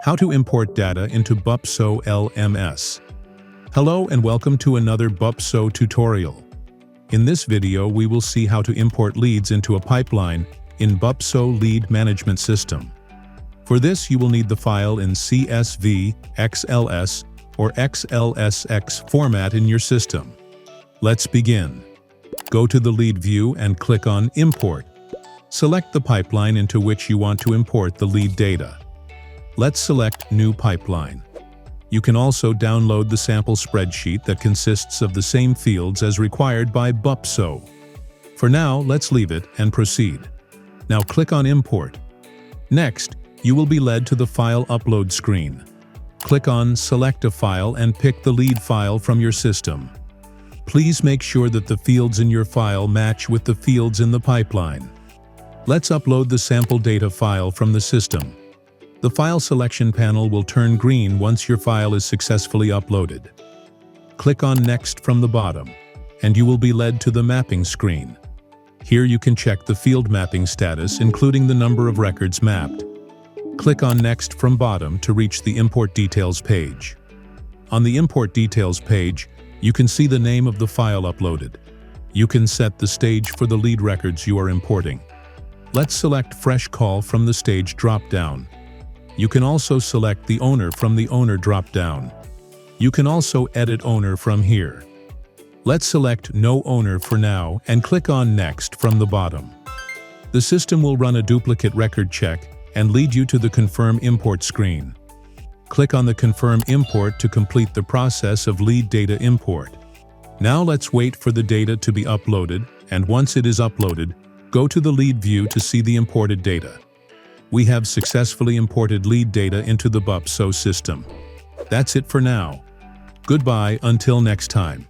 How to import data into Buopso LMS. Hello and welcome to another Buopso tutorial. In this video we will see how to import leads into a pipeline in Buopso Lead Management System. For this you will need the file in CSV, XLS, or XLSX format in your system. Let's begin. Go to the lead view and click on Import. Select the pipeline into which you want to import the lead data. Let's select New Pipeline. You can also download the sample spreadsheet that consists of the same fields as required by Buopso. For now, let's leave it and proceed. Now click on Import. Next, you will be led to the File Upload screen. Click on Select a file and pick the lead file from your system. Please make sure that the fields in your file match with the fields in the pipeline. Let's upload the sample data file from the system. The file selection panel will turn green once your file is successfully uploaded. Click on Next from the bottom, and you will be led to the mapping screen. Here you can check the field mapping status, including the number of records mapped. Click on Next from bottom to reach the Import Details page. On the Import Details page, you can see the name of the file uploaded. You can set the stage for the lead records you are importing. Let's select Fresh Call from the Stage drop-down. You can also select the owner from the Owner drop-down. You can also edit owner from here. Let's select No Owner for now and click on Next from the bottom. The system will run a duplicate record check and lead you to the Confirm Import screen. Click on the Confirm Import to complete the process of lead data import. Now let's wait for the data to be uploaded, and once it is uploaded, go to the lead view to see the imported data. We have successfully imported lead data into the Buopso system. That's it for now. Goodbye until next time.